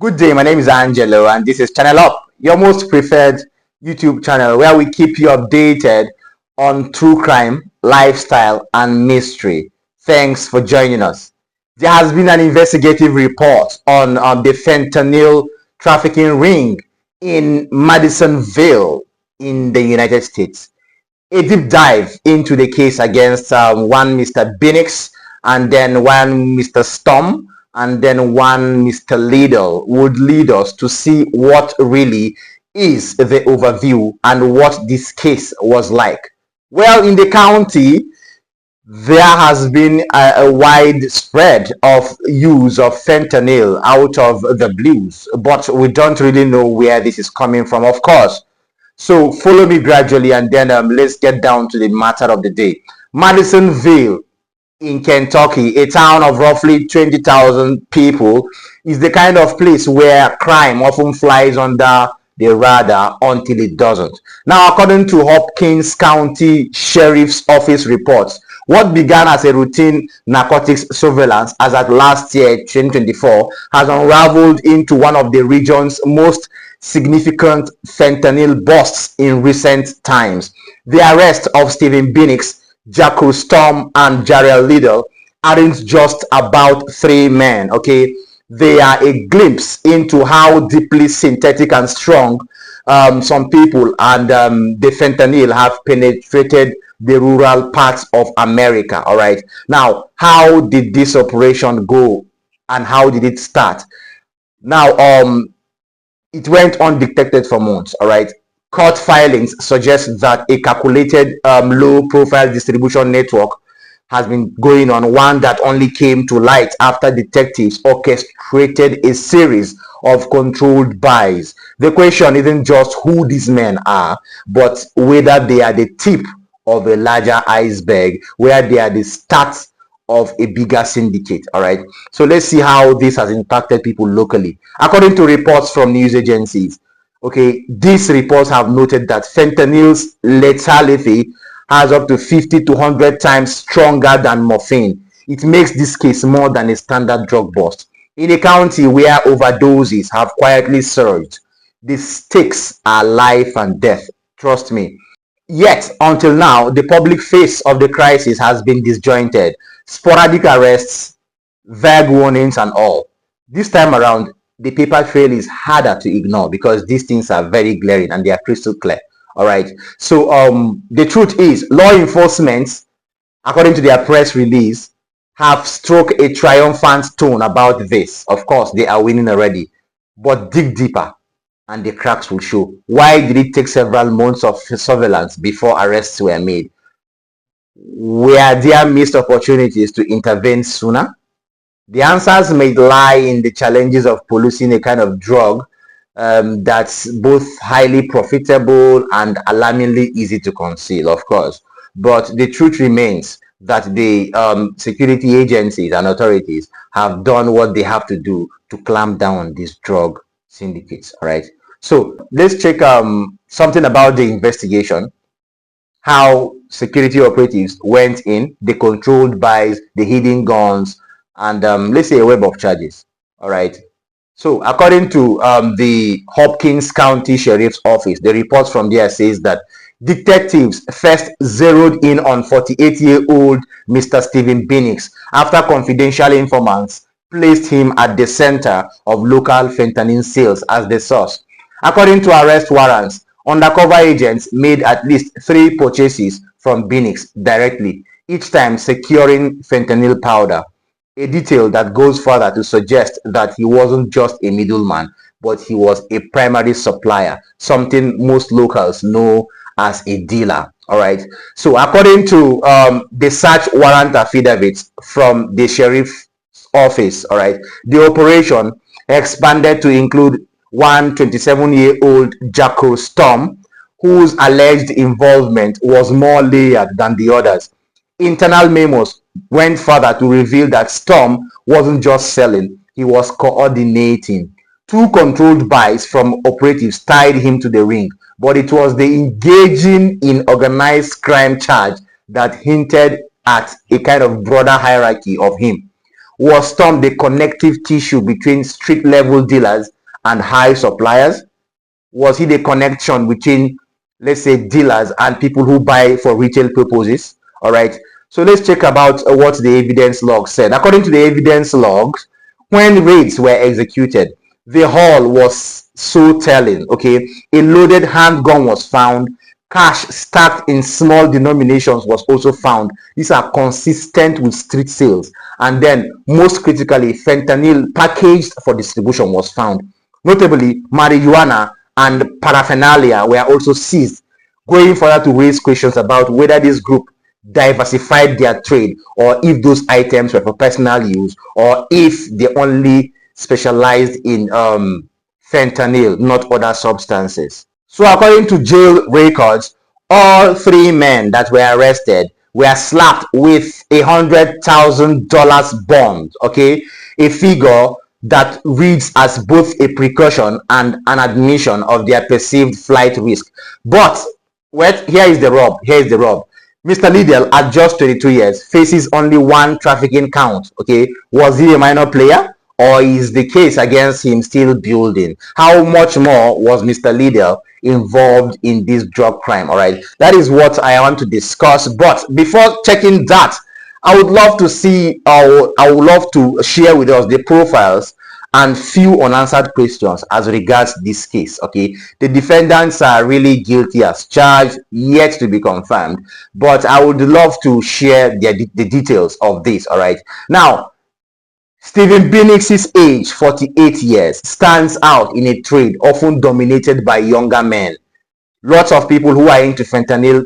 Good day, my name is Angelo, and this is Channel Up, your most preferred YouTube channel where we keep you updated on true crime, lifestyle, and mystery. Thanks for joining us. There has been an investigative report on the fentanyl trafficking ring in Madisonville in the United States. A deep dive into the case against one Mr. Binix and then one Mr. Storm and then one Mr. Lidl would lead us to see what really is the overview and what this case was like. Well, in the county, there has been a wide spread of use of fentanyl out of the blues, but we don't really know where this is coming from, of course. So follow me gradually and then let's get down to the matter of the day. Madisonville in Kentucky, a town of roughly 20,000 people, is the kind of place where crime often flies under the radar until it doesn't. Now, according to Hopkins County Sheriff's Office reports, what began as a routine narcotics surveillance as at last year, 2024, has unraveled into one of the region's most significant fentanyl busts in recent times. The arrest of Stephen Binix, Jacko Storm, and Jarrell Liddell aren't just about three men, okay? They are a glimpse into how deeply synthetic and strong some people and the fentanyl have penetrated the rural parts of America. All right. Now, how did this operation go and how did it start? Now, it went undetected for months. All right. Court filings suggest that a calculated low-profile distribution network has been going on, one that only came to light after detectives orchestrated a series of controlled buys. The question isn't just who these men are, but whether they are the tip of a larger iceberg, where they are the start of a bigger syndicate. All right. So let's see how this has impacted people locally. According to reports from news agencies, okay, these reports have noted that fentanyl's lethality has up to 50 to 100 times stronger than morphine. It makes this case more than a standard drug bust. In a county where overdoses have quietly surged, the stakes are life and death. Trust me. Yet, until now, the public face of the crisis has been disjointed. Sporadic arrests, vague warnings, and all. This time around, the paper trail is harder to ignore because these things are very glaring and they are crystal clear. All right. So the truth is, law enforcement, according to their press release, have struck a triumphant tone about this. Of course, they are winning already, but dig deeper and the cracks will show. Why did it take several months of surveillance before arrests were made? Were there missed opportunities to intervene sooner? The answers may lie in the challenges of policing a kind of drug that's both highly profitable and alarmingly easy to conceal, of course. But the truth remains that the security agencies and authorities have done what they have to do to clamp down on these drug syndicates. All right. So let's check something about the investigation, how security operatives went in, the controlled buys, the hidden guns, and let's say a web of charges. All right. So according to the Hopkins County Sheriff's Office, the reports from there says that detectives first zeroed in on 48-year-old Mr. Stephen Binix after confidential informants placed him at the center of local fentanyl sales as the source. According to arrest warrants, undercover agents made at least 3 purchases from Binix directly, each time securing fentanyl powder. A detail that goes further to suggest that he wasn't just a middleman, but he was a primary supplier, something most locals know as a dealer. All right. So according to the search warrant affidavits from the sheriff's office, all right, the operation expanded to include one 27-year-old Jacko Storm, whose alleged involvement was more layered than the others. Internal memos went further to reveal that Storm wasn't just selling, he was coordinating. 2 controlled buys from operatives tied him to the ring, but it was the engaging in organized crime charge that hinted at a kind of broader hierarchy of him. Was Tom the connective tissue between street level dealers and high suppliers? Was he the connection between, let's say, dealers and people who buy for retail purposes? All right. So let's check about what the evidence log said. According to the evidence logs, when raids were executed, the haul was so telling. Okay, a loaded handgun was found. Cash stacked in small denominations was also found. These are consistent with street sales. And then, most critically, fentanyl packaged for distribution was found. Notably, marijuana and paraphernalia were also seized, going further to raise questions about whether this group diversified their trade or if those items were for personal use or if they only specialized in fentanyl, not other substances. So according to jail records, all three men that were arrested were slapped with $100,000 bond, okay, a figure that reads as both a precaution and an admission of their perceived flight risk. But here is the rub. Here is the rub. Mr. Liddell, at just 22 years, faces only one trafficking count. Okay, was he a minor player, or is the case against him still building? How much more was Mr. Liddell involved in this drug crime? All right, that is what I want to discuss. But before checking that, I would love to see, I would love to share with us the profiles and few unanswered questions as regards this case. Okay, the defendants are really guilty as charged, yet to be confirmed, but I would love to share the details of this. All right, now Stephen Binnix's age, 48 years, stands out in a trade often dominated by younger men. Lots of people who are into fentanyl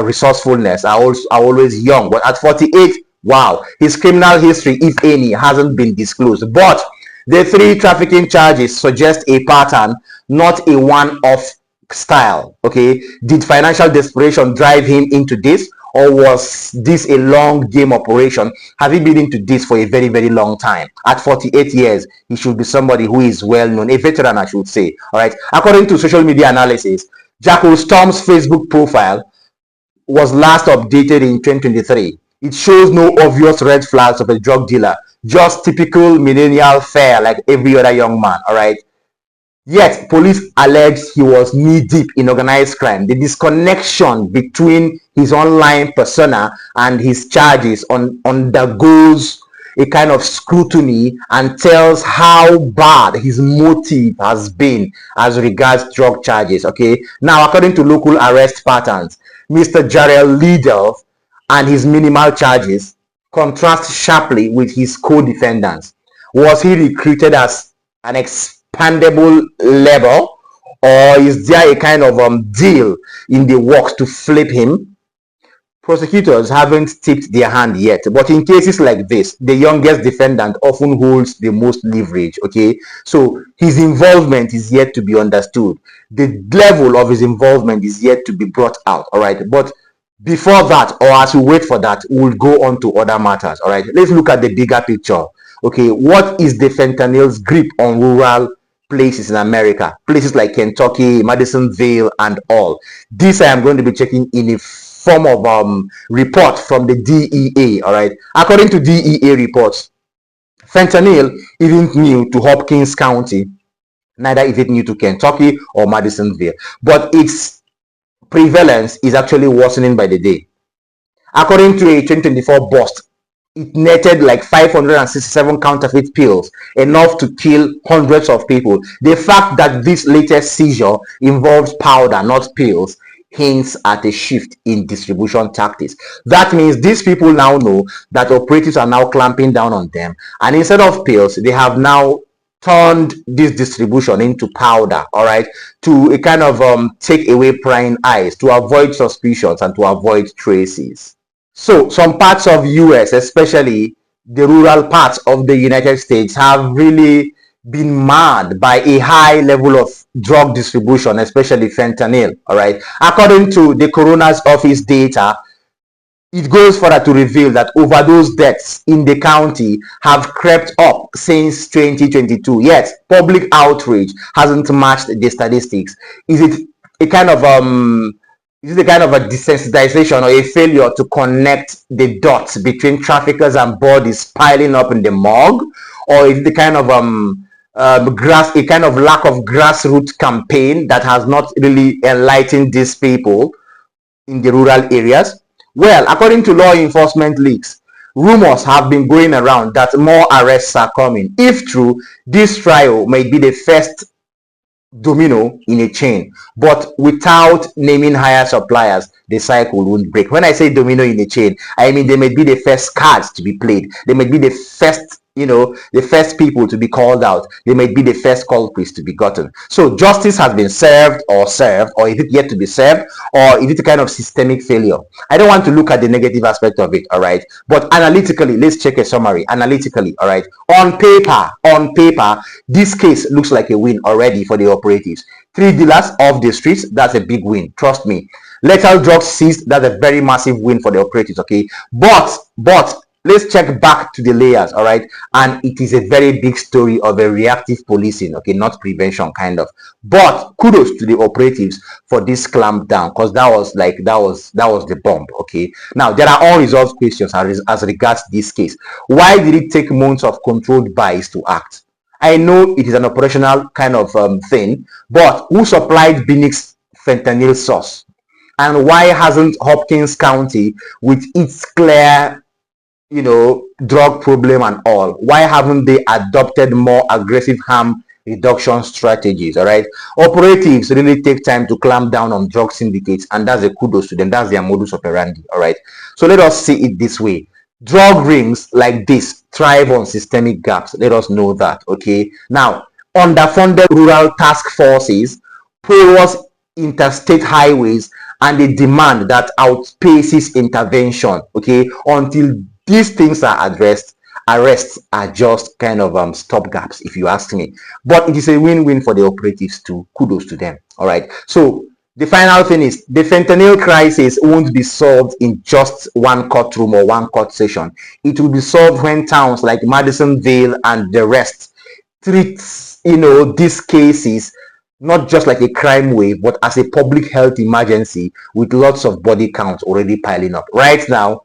resourcefulness are always young, but at 48, wow, his criminal history, if any, hasn't been disclosed. But the three trafficking charges suggest a pattern, not a one-off style. Okay, did financial desperation drive him into this, or was this a long game operation? Have he been into this for a very, very long time? At 48 years, he should be somebody who is well known, a veteran, I should say. All right. According to social media analysis, Jackal Storm's Facebook profile was last updated in 2023. It shows no obvious red flags of a drug dealer, just typical millennial fare like every other young man. All right. Yet, police alleged he was knee-deep in organized crime. The disconnection between his online persona and his charges undergoes a kind of scrutiny and tells how bad his motive has been as regards drug charges. Okay, now according to local arrest patterns, Mr. Jarrell Liddell and his minimal charges contrast sharply with his co-defendants. Was he recruited as an expandable level, or is there a kind of deal in the works to flip him? Prosecutors haven't tipped their hand yet, but in cases like this, the youngest defendant often holds the most leverage. Okay, so his involvement is yet to be understood. The level of his involvement is yet to be brought out. All right, but before that, or as we wait for that, we'll go on to other matters. All right, let's look at the bigger picture. Okay, what is the fentanyl's grip on rural places in America, places like Kentucky, Madisonville, and all? This I am going to be checking in a form of report from the DEA. All right, according to DEA reports, fentanyl isn't new to Hopkins County, neither is it new to Kentucky or Madisonville, but its prevalence is actually worsening by the day. According to a 2024 bust, it netted like 567 counterfeit pills, enough to kill hundreds of people. The fact that this latest seizure involves powder, not pills, hints at a shift in distribution tactics. That means these people now know that operatives are now clamping down on them, and instead of pills, they have now turned this distribution into powder. All right, to a kind of take away prying eyes, to avoid suspicions and to avoid traces. So some parts of US, especially the rural parts of the United States, have really been marred by a high level of drug distribution, especially fentanyl. All right, according to the coroner's office data, it goes further to reveal that overdose deaths in the county have crept up since 2022, yet public outrage hasn't matched the statistics. Is it a kind of Is it a kind of a desensitization or a failure to connect the dots between traffickers and bodies piling up in the morgue, or is it the kind of a kind of lack of grassroots campaign that has not really enlightened these people in the rural areas? Well, according to law enforcement leaks, rumors have been going around that more arrests are coming. If true, this trial might be the first domino in a chain, but without naming higher suppliers, the cycle won't break. When I say domino in a chain, I mean they may be the first cards to be played. They may be the first, the first people to be called out. They may be the first culprits to be gotten. So justice has been served, or is it yet to be served, or is it a kind of systemic failure? I don't want to look at the negative aspect of it, all right? But analytically, let's check a summary. Analytically, all right? On paper, this case looks like a win already for the operatives. 3 dealers off the streets, that's a big win. Trust me. Lethal drugs seized, that's a very massive win for the operatives, okay? But let's check back to the layers, all right? And it is a very big story of a reactive policing, okay, not prevention kind of. But kudos to the operatives for this clamp down, because that was the bomb, okay? Now there are unresolved questions as regards this case. Why did it take months of controlled buys to act? I know it is an operational kind of thing, but who supplied Binix fentanyl source? And why hasn't Hopkins County, with its clear, drug problem and all, why haven't they adopted more aggressive harm reduction strategies? All right, operatives really take time to clamp down on drug syndicates, and that's a kudos to them. That's their modus operandi. All right, so let us see it this way. Drug rings like this thrive on systemic gaps. Let us know that. Okay, now underfunded rural task forces, porous interstate highways, and a demand that outpaces intervention, okay, until these things are addressed. Arrests are just kind of stopgaps, if you ask me. But it is a win-win for the operatives too. Kudos to them. All right. So the final thing is the fentanyl crisis won't be solved in just one courtroom or one court session. It will be solved when towns like Madisonville and the rest treat, these cases not just like a crime wave, but as a public health emergency with lots of body counts already piling up. Right now,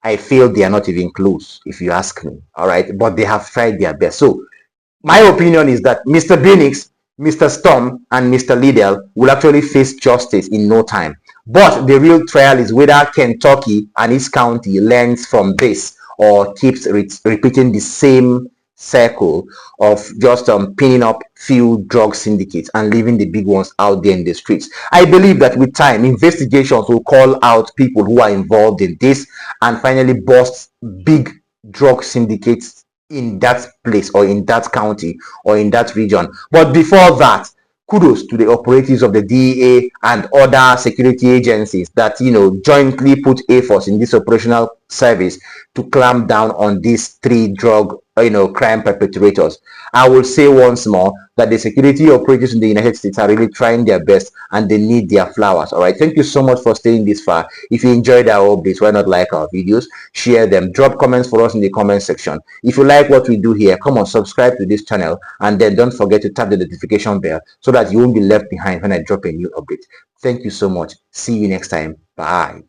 I feel they are not even close, if you ask me. All right, but they have tried their best. So my opinion is that Mr. Binix, Mr. Storm, and Mr. Liddell will actually face justice in no time. But the real trial is whether Kentucky and its county learns from this or keeps repeating the same circle of just pinning up few drug syndicates and leaving the big ones out there in the streets. I believe that with time, investigations will call out people who are involved in this and finally bust big drug syndicates in that place or in that county or in that region. But before that, kudos to the operatives of the DEA and other security agencies that jointly put efforts in this operational service to clamp down on these 3 drug crime perpetrators. I will say once more that the security operators in the United States are really trying their best and they need their flowers. All right, thank you so much for staying this far. If you enjoyed our updates, why not like our videos, share them, drop comments for us in the comment section. If you like what we do here, come on, subscribe to this channel, and then don't forget to tap the notification bell so that you won't be left behind when I drop a new update. Thank you so much. See you next time. Bye.